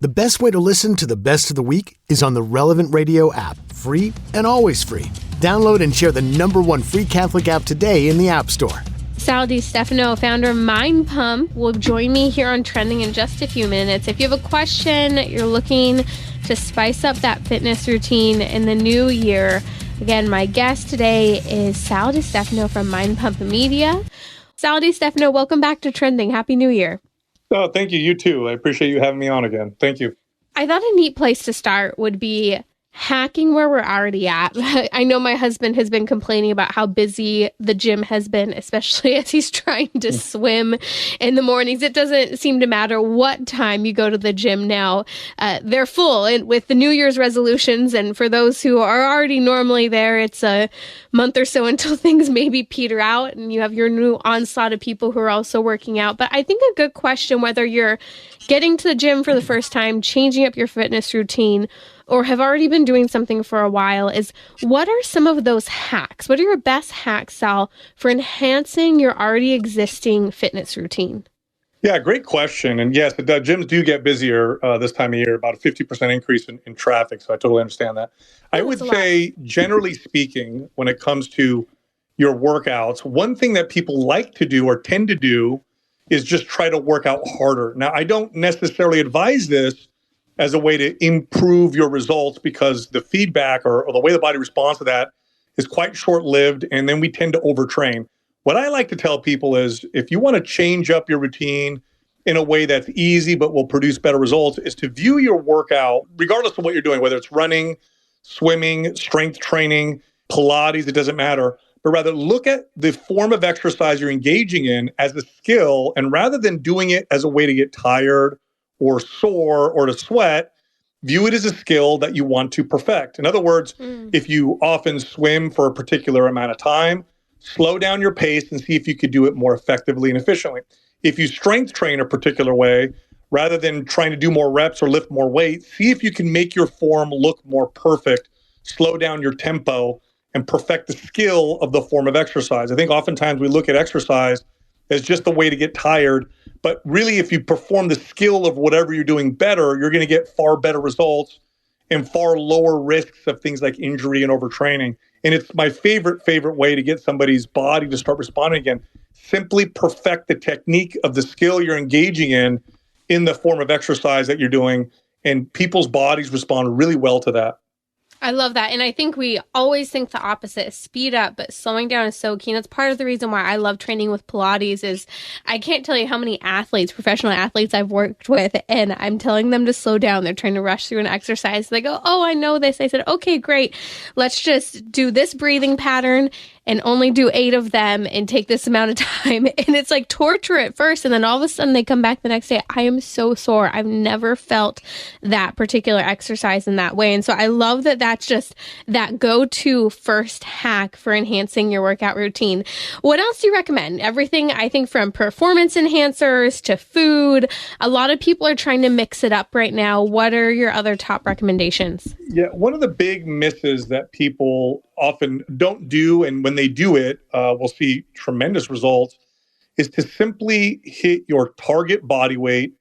The best way to listen to the best of the week is on the Relevant Radio app, free and always free. Download and share the #1 free Catholic app today in the App Store. Sal Di Stefano, founder of Mind Pump, will join me here on Trending in just a few minutes. If you have a question, you're looking to spice up that fitness routine in the new year, again, my guest today is Sal Di Stefano from Mind Pump Media. Sal Di Stefano, welcome back to Trending. Happy New Year. Oh, thank you. You too. I appreciate you having me on again. Thank you. I thought a neat place to start would be hacking where we're already at. I know my husband has been complaining about how busy the gym has been, especially as he's trying to swim in the mornings. It doesn't seem to matter what time you go to the gym now. They're full, and with the New Year's resolutions. And for those who are already normally there, it's a month or so until things maybe peter out and you have your new onslaught of people who are also working out. But I think a good question, whether you're getting to the gym for the first time, changing up your fitness routine, or have already been doing something for a while, is what are some of those hacks? What are your best hacks, Sal, for enhancing your already existing fitness routine? Yeah, great question. And yes, the gyms do get busier this time of year, about a 50% increase in traffic. So I totally understand that. I would say, generally speaking, when it comes to your workouts, one thing that people like to do or tend to do is just try to work out harder. Now, I don't necessarily advise this as a way to improve your results, because the feedback or the way the body responds to that is quite short-lived, and then we tend to overtrain. What I like to tell people is, if you want to change up your routine in a way that's easy but will produce better results, is to view your workout, regardless of what you're doing, whether it's running, swimming, strength training, Pilates, it doesn't matter, but rather look at the form of exercise you're engaging in as a skill, and rather than doing it as a way to get tired or sore or to sweat, view it as a skill that you want to perfect. In other words, if you often swim for a particular amount of time, slow down your pace and see if you could do it more effectively and efficiently. If you strength train a particular way, rather than trying to do more reps or lift more weight, see if you can make your form look more perfect, slow down your tempo, and perfect the skill of the form of exercise. I think oftentimes we look at exercise as just a way to get tired, but really, if you perform the skill of whatever you're doing better, you're going to get far better results and far lower risks of things like injury and overtraining. And it's my favorite way to get somebody's body to start responding again. Simply perfect the technique of the skill you're engaging in the form of exercise that you're doing, and people's bodies respond really well to that. I love that. And I think we always think the opposite is speed up, but slowing down is so key. And that's part of the reason why I love training with Pilates. Is I can't tell you how many professional athletes I've worked with, and I'm telling them to slow down. They're trying to rush through an exercise. They go, "Oh, I know this." I said, "Okay, great. Let's just do this breathing pattern and only do 8 of them and take this amount of time." And it's like torture at first. And then all of a sudden they come back the next day. I am so sore. I've never felt that particular exercise in that way. And so I love that that's just that go-to first hack for enhancing your workout routine. What else do you recommend? Everything, I think, from performance enhancers to food. A lot of people are trying to mix it up right now. What are your other top recommendations? Yeah, one of the big misses that people often don't do, and when they do it, we'll see tremendous results, is to simply hit your target body weight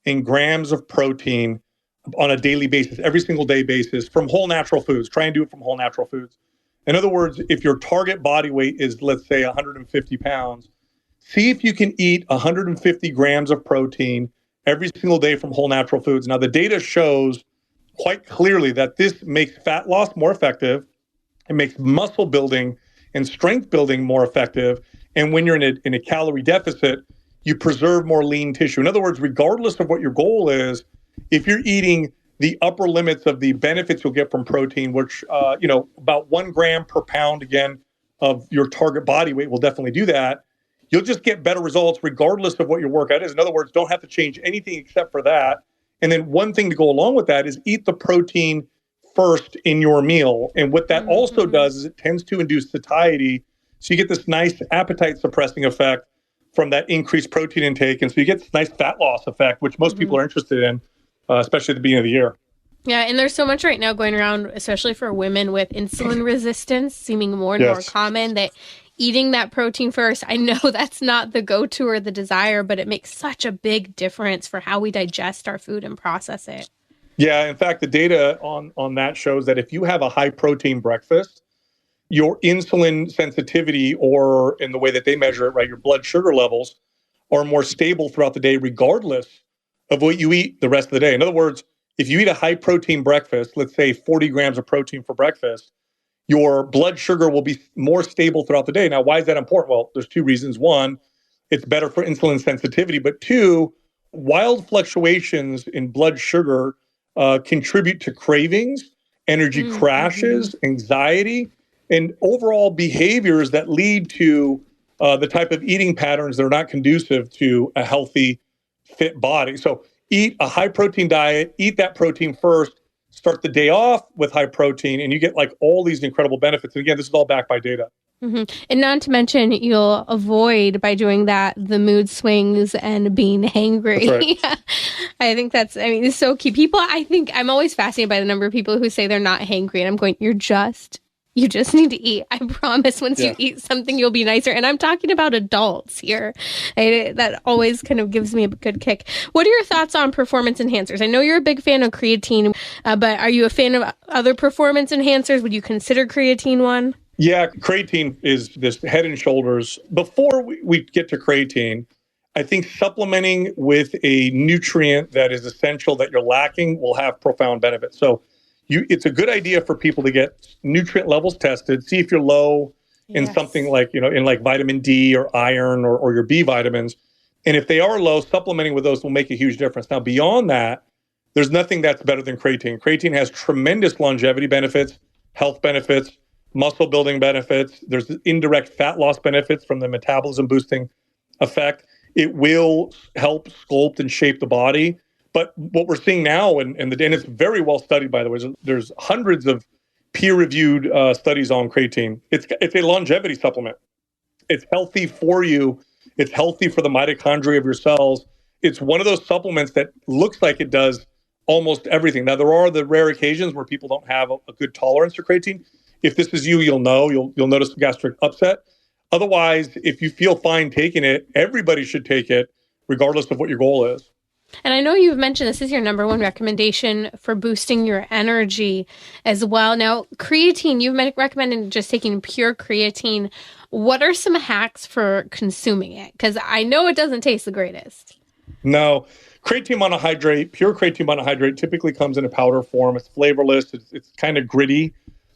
in grams of protein on a daily basis, every single day basis, from whole natural foods. Try and do it from whole natural foods. In other words, if your target body weight is, let's say, 150 pounds, see if you can eat 150 grams of protein every single day from whole natural foods. Now, the data shows quite clearly that this makes fat loss more effective. It makes muscle building and strength building more effective. And when you're in a calorie deficit, you preserve more lean tissue. In other words, regardless of what your goal is, if you're eating the upper limits of the benefits you'll get from protein, which, about 1 gram per pound, again, of your target body weight will definitely do that, you'll just get better results regardless of what your workout is. In other words, don't have to change anything except for that. And then one thing to go along with that is eat the protein first in your meal. And what that also does is it tends to induce satiety. So you get this nice appetite suppressing effect from that increased protein intake. And so you get this nice fat loss effect, which most people are interested in, especially at the beginning of the year. Yeah, and there's so much right now going around, especially for women with insulin resistance, seeming more and more common, that eating that protein first. I know that's not the go-to or the desire, but it makes such a big difference for how we digest our food and process it. Yeah, in fact, the data on that shows that if you have a high protein breakfast, your insulin sensitivity, or in the way that they measure it, right, your blood sugar levels are more stable throughout the day, regardless of what you eat the rest of the day. In other words, if you eat a high protein breakfast, let's say 40 grams of protein for breakfast, your blood sugar will be more stable throughout the day. Now, why is that important? Well, there's two reasons. One, it's better for insulin sensitivity. But two, wild fluctuations in blood sugar contribute to cravings, energy crashes, anxiety, and overall behaviors that lead to the type of eating patterns that are not conducive to a healthy, fit body. So eat a high protein diet, eat that protein first, start the day off with high protein, and you get like all these incredible benefits. And again, this is all backed by data. And not to mention, you'll avoid by doing that the mood swings and being hangry. Right. I think it's so key. People, I'm always fascinated by the number of people who say they're not hangry, and I'm going, you just need to eat. I promise once you eat something, you'll be nicer. And I'm talking about adults here. That always kind of gives me a good kick. What are your thoughts on performance enhancers? I know you're a big fan of creatine, but are you a fan of other performance enhancers? Would you consider creatine one? Yeah, creatine is this head and shoulders. Before we get to creatine, I think supplementing with a nutrient that is essential that you're lacking will have profound benefits. So it's a good idea for people to get nutrient levels tested, see if you're low in something like, in like vitamin D or iron or your B vitamins. And if they are low, supplementing with those will make a huge difference. Now, beyond that, there's nothing that's better than creatine. Creatine has tremendous longevity benefits, health benefits, muscle building benefits. There's indirect fat loss benefits from the metabolism boosting effect. It will help sculpt and shape the body. But what we're seeing now, and it's very well studied, by the way, there's hundreds of peer-reviewed studies on creatine. It's a longevity supplement. It's healthy for you. It's healthy for the mitochondria of your cells. It's one of those supplements that looks like it does almost everything. Now, there are the rare occasions where people don't have a good tolerance to creatine. If this is you, you'll know. You'll notice gastric upset. Otherwise, if you feel fine taking it, everybody should take it, regardless of what your goal is. And I know you've mentioned this is your number one recommendation for boosting your energy as well. Now, creatine, you've recommended just taking pure creatine. What are some hacks for consuming it? Because I know it doesn't taste the greatest. No. Creatine monohydrate, pure creatine monohydrate typically comes in a powder form. It's flavorless. It's kind of gritty,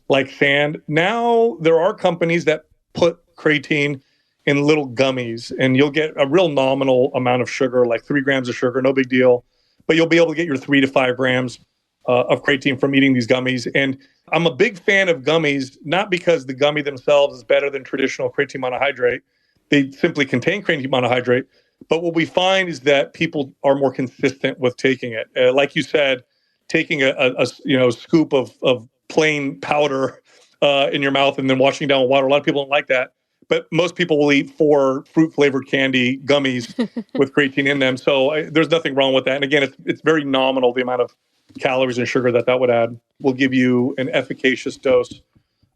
like sand. Now, there are companies that put creatine in little gummies, and you'll get a real nominal amount of sugar, like 3 grams of sugar, no big deal. But you'll be able to get your 3 to 5 grams of creatine from eating these gummies. And I'm a big fan of gummies, not because the gummy themselves is better than traditional creatine monohydrate. They simply contain creatine monohydrate. But what we find is that people are more consistent with taking it. Like you said, taking a scoop of plain powder in your mouth and then washing down with water. A lot of people don't like that. But most people will eat 4 fruit-flavored candy gummies with creatine in them. So there's nothing wrong with that. And again, it's very nominal, the amount of calories and sugar that would add. Will give you an efficacious dose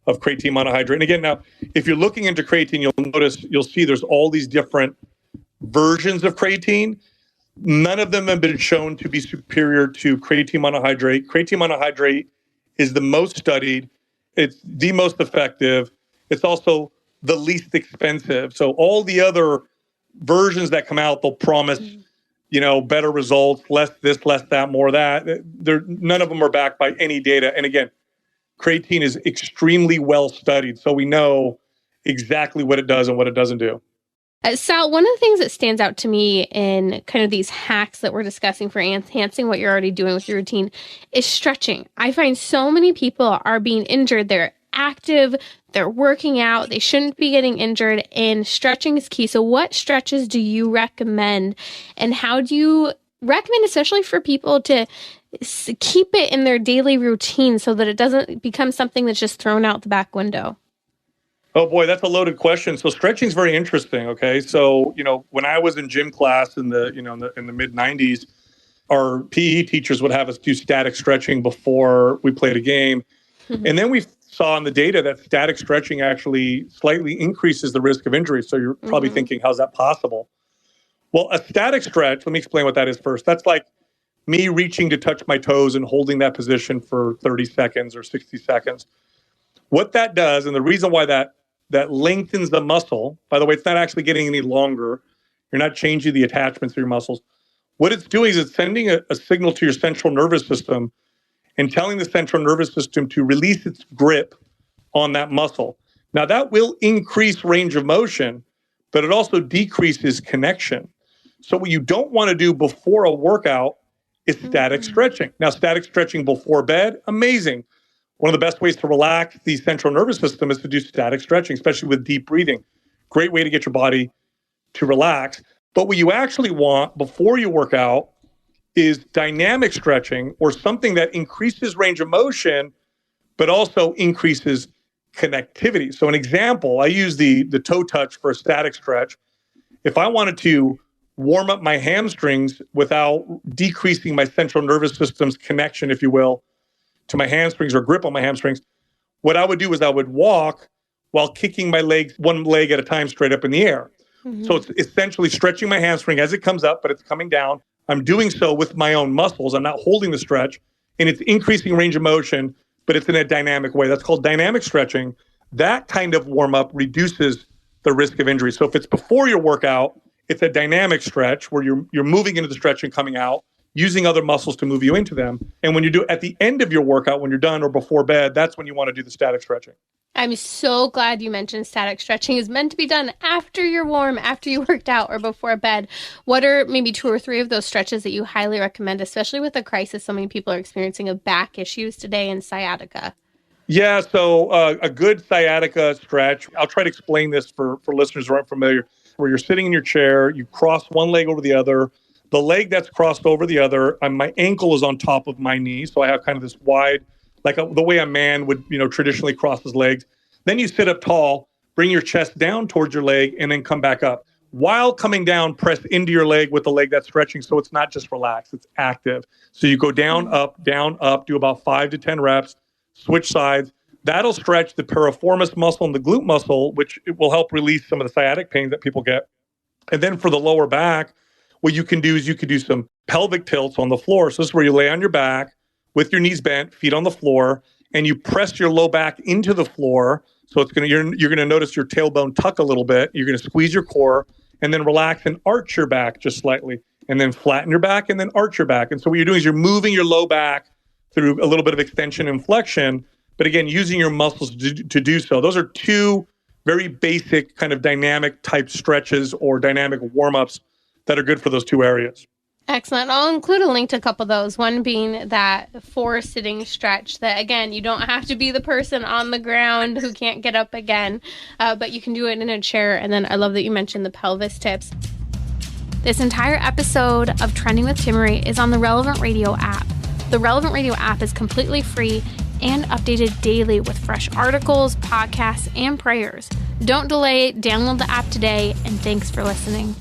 of creatine monohydrate. And again, now, if you're looking into creatine, you'll see there's all these different versions of creatine. None of them have been shown to be superior to creatine monohydrate. Creatine monohydrate is the most studied. It's the most effective. It's also the least expensive. So all the other versions that come out, they'll promise, better results, less this, less that, more that. None of them are backed by any data. And again, creatine is extremely well studied. So we know exactly what it does and what it doesn't do. Sal, one of the things that stands out to me in kind of these hacks that we're discussing for enhancing what you're already doing with your routine is stretching. I find so many people are being injured. They're active, they're working out, they shouldn't be getting injured, and stretching is key. So what stretches do you recommend, and how do you recommend, especially for people to keep it in their daily routine so that it doesn't become something that's just thrown out the back window? Oh boy, that's a loaded question. So stretching is very interesting. Okay, so when I was in gym class in the mid '90s, our PE teachers would have us do static stretching before we played a game, and then we saw in the data that static stretching actually slightly increases the risk of injury. So you're probably thinking, how's that possible? Well, a static stretch, let me explain what that is first. That's like me reaching to touch my toes and holding that position for 30 seconds or 60 seconds. What that does, and the reason why that lengthens the muscle, by the way, it's not actually getting any longer. You're not changing the attachments of your muscles. What it's doing is it's sending a signal to your central nervous system and telling the central nervous system to release its grip on that muscle. Now, that will increase range of motion, but it also decreases connection. So what you don't want to do before a workout is static stretching. Now, static stretching before bed, amazing. One of the best ways to relax the central nervous system is to do static stretching, especially with deep breathing. Great way to get your body to relax. But what you actually want before you work out is dynamic stretching, or something that increases range of motion, but also increases connectivity. So an example, I use the toe touch for a static stretch. If I wanted to warm up my hamstrings without decreasing my central nervous system's connection, if you will, to my hamstrings or grip on my hamstrings, what I would do is I would walk while kicking my legs, one leg at a time, straight up in the air. So it's essentially stretching my hamstring as it comes up, but it's coming down. I'm doing so with my own muscles. I'm not holding the stretch, and it's increasing range of motion, but it's in a dynamic way. That's called dynamic stretching. That kind of warm up reduces the risk of injury. So if it's before your workout, it's a dynamic stretch where you're moving into the stretch and coming out, using other muscles to move you into them. And when you do at the end of your workout, when you're done or before bed, that's when you want to do the static stretching. I'm so glad you mentioned static stretching is meant to be done after you're warm, after you worked out, or before bed. What are maybe 2 or 3 of those stretches that you highly recommend, especially with the crisis so many people are experiencing of back issues today and sciatica? Yeah, so a good sciatica stretch, I'll try to explain this for listeners who aren't familiar, where you're sitting in your chair, you cross one leg over the other. The leg that's crossed over the other, my ankle is on top of my knee, so I have kind of this wide, the way a man would, traditionally cross his legs. Then you sit up tall, bring your chest down towards your leg, and then come back up. While coming down, press into your leg with the leg that's stretching, so it's not just relaxed, it's active. So you go down, up, do about 5 to 10 reps, switch sides. That'll stretch the piriformis muscle and the glute muscle, which it will help release some of the sciatic pain that people get. And then for the lower back, what you can do is you could do some pelvic tilts on the floor. So this is where you lay on your back with your knees bent, feet on the floor, and you press your low back into the floor. So you're going to notice your tailbone tuck a little bit. You're going to squeeze your core and then relax and arch your back just slightly, and then flatten your back and then arch your back. And so what you're doing is you're moving your low back through a little bit of extension and flexion, but again, using your muscles to do so. Those are 2 very basic kind of dynamic type stretches or dynamic warm-ups that are good for those 2 areas. Excellent. I'll include a link to a couple of those. One being that 4 sitting stretch that, again, you don't have to be the person on the ground who can't get up again, but you can do it in a chair. And then I love that you mentioned the pelvis tips. This entire episode of Trending with Timmerie is on the Relevant Radio app. The Relevant Radio app is completely free and updated daily with fresh articles, podcasts, and prayers. Don't delay, download the app today, and thanks for listening.